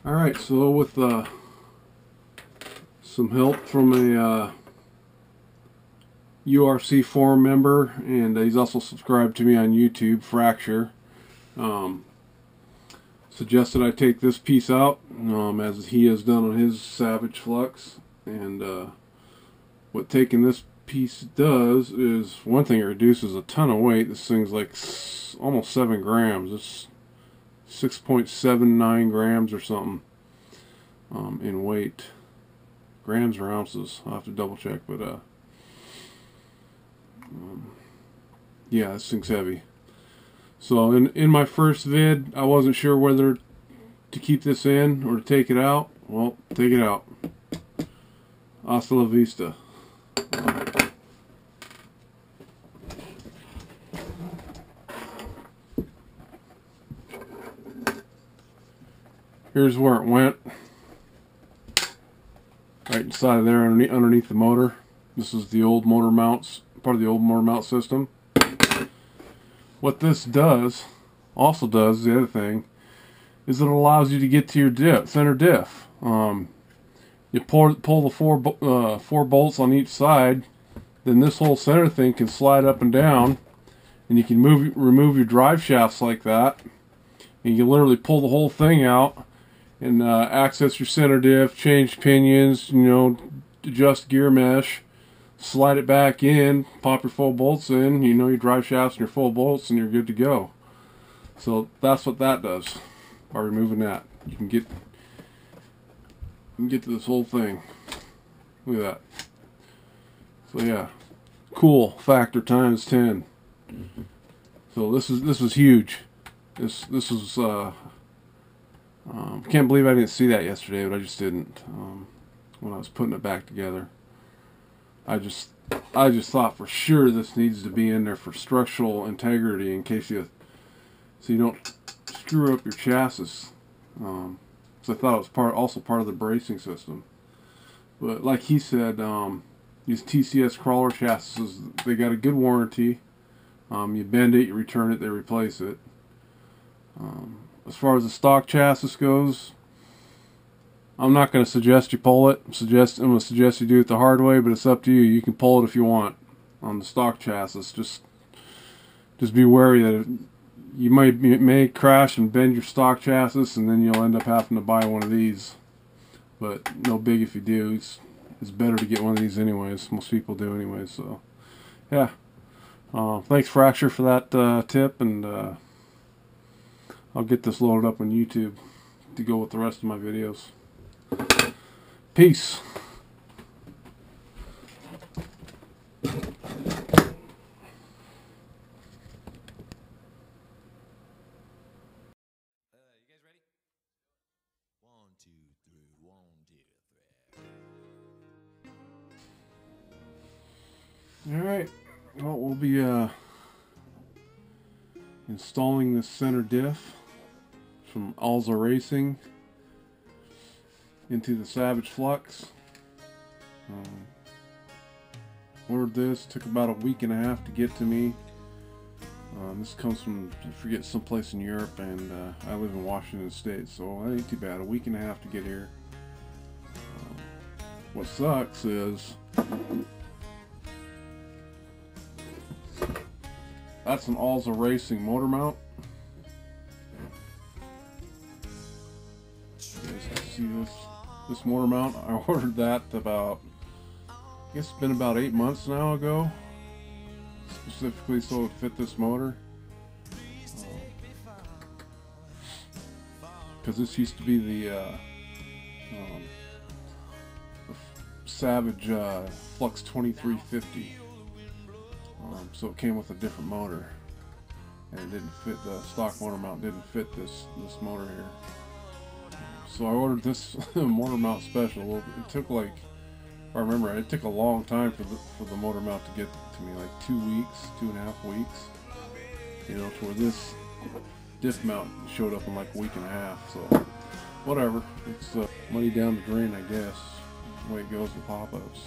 Alright, so with some help from a URC forum member, and he's also subscribed to me on YouTube, Fracture, suggested I take this piece out, as he has done on his Savage Flux. And what taking this piece does is, one thing, it reduces a ton of weight. This thing's like almost 7 grams. It's 6.79 grams or something in weight. Grams or ounces, I'll have to double check, but yeah, this thing's heavy. So in my first vid, I wasn't sure whether to keep this in or to take it out. Well, take it out. Hasta la vista. Here's where it went. Right inside of there, underneath the motor. This is the old motor mounts, part of the old motor mount system. What this does, also does, the other thing, is it allows you to get to your center diff. You pull the four bolts on each side, then this whole center thing can slide up and down, and you can remove your drive shafts like that, and you can literally pull the whole thing out and access your center diff, change pinions, you know, adjust gear mesh, slide it back in, pop your full bolts in, you know, your drive shafts and your full bolts, and you're good to go. So that's what that does. By removing that, you can get to this whole thing. Look at that. So yeah, cool factor times 10. So this was huge. This was can't believe I didn't see that yesterday, but I just didn't when I was putting it back together. I just thought for sure this needs to be in there for structural integrity, in case so you don't screw up your chassis. So I thought it was also part of the bracing system. But like he said, these TCS crawler chassis, they got a good warranty. You bend it, you return it, they replace it. As far as the stock chassis goes, I'm not going to suggest you pull it. I'm going to suggest you do it the hard way, but it's up to you. You can pull it if you want on the stock chassis. Just be wary that you may crash and bend your stock chassis, and then you'll end up having to buy one of these. But no big if you do. It's better to get one of these anyways. Most people do anyways. So yeah. Thanks Fracture for that tip, and I'll get this loaded up on YouTube to go with the rest of my videos. Peace. Alright, well, we'll be installing this center diff from ALZA Racing into the Savage Flux. Ordered this, took about a week and a half to get to me. This comes from, I forget, someplace in Europe, and I live in Washington State, so that ain't too bad. A week and a half to get here. What sucks is that's an ALZA Racing motor mount. You guys can see this motor mount. I ordered that about, I guess it's been about 8 months now ago, specifically so it would fit this motor. Because this used to be the Savage Flux 2350. So it came with a different motor, and it didn't fit, the stock motor mount didn't fit this motor here. So I ordered this motor mount special. It took, like, if I remember, it took a long time for the motor mount to get to me, like 2 weeks, 2.5 weeks. You know, to where this diff mount showed up in like a week and a half. So whatever, it's money down the drain, I guess. The way it goes with pop-ups.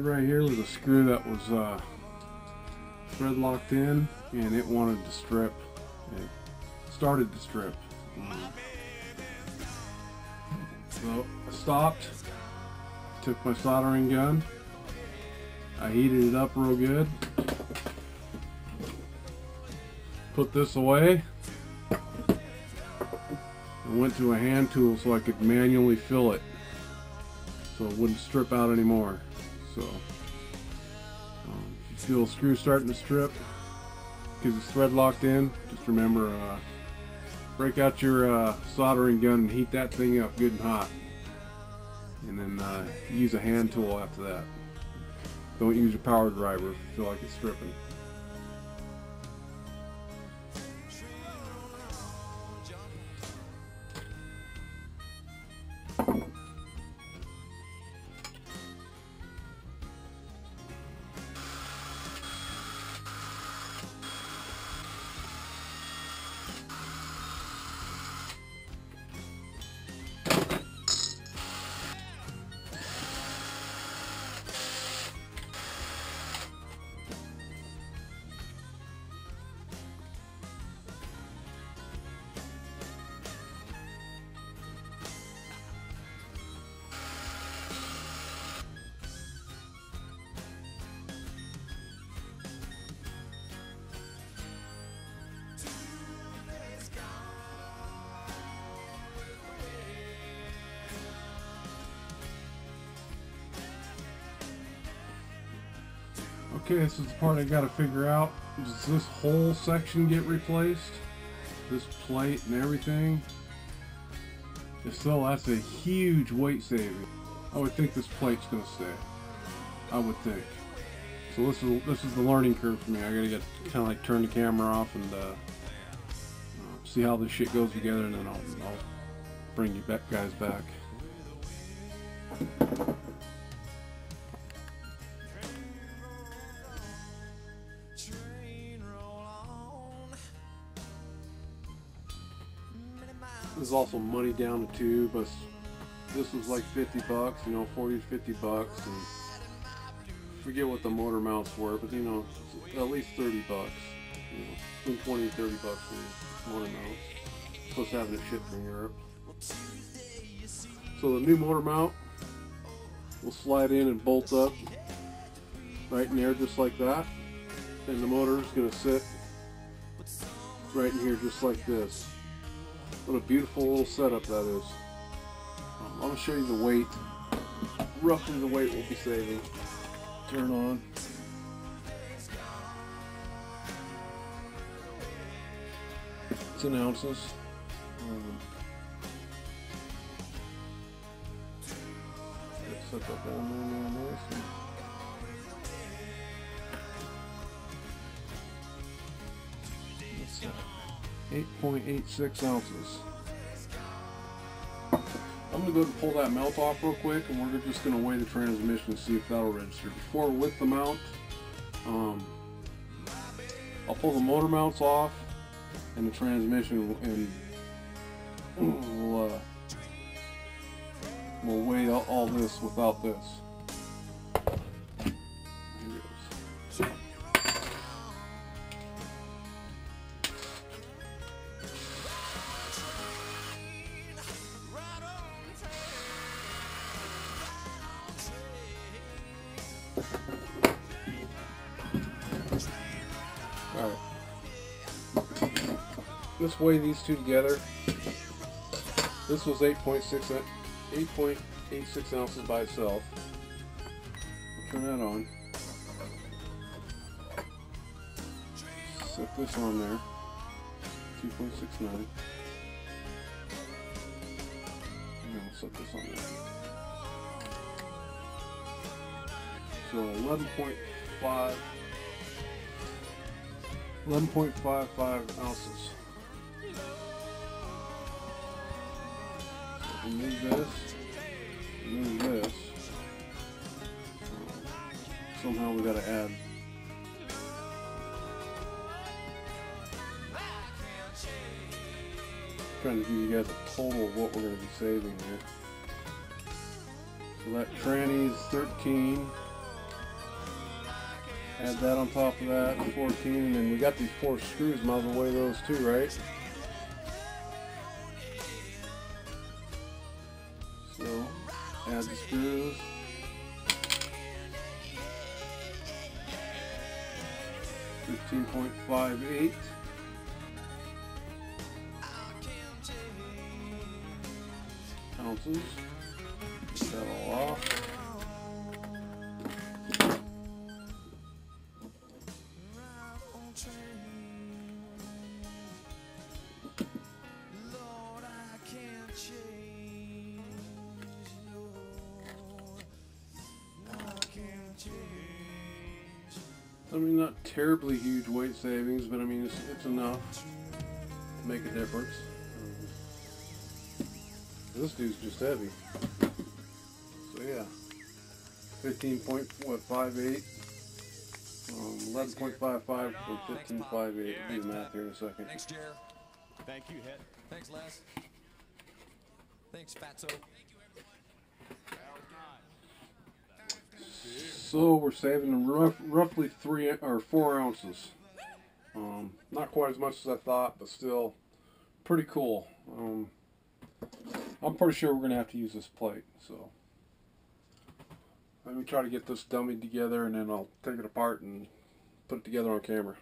had right here was a screw that was thread locked in, and it wanted to strip. It started to strip. So I stopped, took my soldering gun, I heated it up real good, put this away, and went to a hand tool so I could manually fill it so it wouldn't strip out anymore. So if you feel a screw starting to strip because it's thread locked in, just remember, break out your soldering gun and heat that thing up good and hot, and then use a hand tool after that. Don't use your power driver if you feel like it's stripping. Okay, this is the part I got to figure out. Does this whole section get replaced? This plate and everything? If so, that's a huge weight saving. I would think this plate's going to stay. I would think. So this is the learning curve for me. I got to get kind of like turn the camera off and see how this shit goes together, and then I'll bring you guys back. There's also money down the tube, but this was like 50 bucks, you know, 40 to 50 bucks, and I forget what the motor mounts were, but you know, at least 30 bucks, you know, between 20 and 30 bucks for the motor mounts, plus having it shipped from Europe. So the new motor mount will slide in and bolt up right in there just like that, and the motor is going to sit right in here just like this. What a beautiful little setup that is. I'm going to show you the weight, roughly the weight we'll be saving. Turn on. It's in ounces. Set that down there nice. 8.86 ounces. I'm going to go and pull that mount off real quick, and we're just going to weigh the transmission and see if that'll register. Before with the mount, I'll pull the motor mounts off and the transmission, and we'll weigh all this without this. Alright, let's weigh these two together. This was 8.86 ounces by itself. I'll turn that on. Set this on there. 2.69. And we'll set this on there. So 11.55 ounces. So remove this, remove this. Somehow we gotta add. Trying to give you guys a total of what we're going to be saving here. So that tranny is 13. Add that on top of that, 14, and then we got these 4 screws, might as well weigh those too, right? So, add the screws. .58 ounces. Get that all off. I mean, not terribly huge weight savings, but I mean, it's enough to make a difference. This dude's just heavy. So yeah, 15.58, 11.55 for 15.58. I'll do the math here in a second. Thanks, Jer. Thank you, Het. Thanks, Les. Thanks, Fatso. So we're saving roughly 3 or 4 ounces. Not quite as much as I thought, but still pretty cool. I'm pretty sure we're going to have to use this plate. So let me try to get this dummy together, and then I'll take it apart and put it together on camera.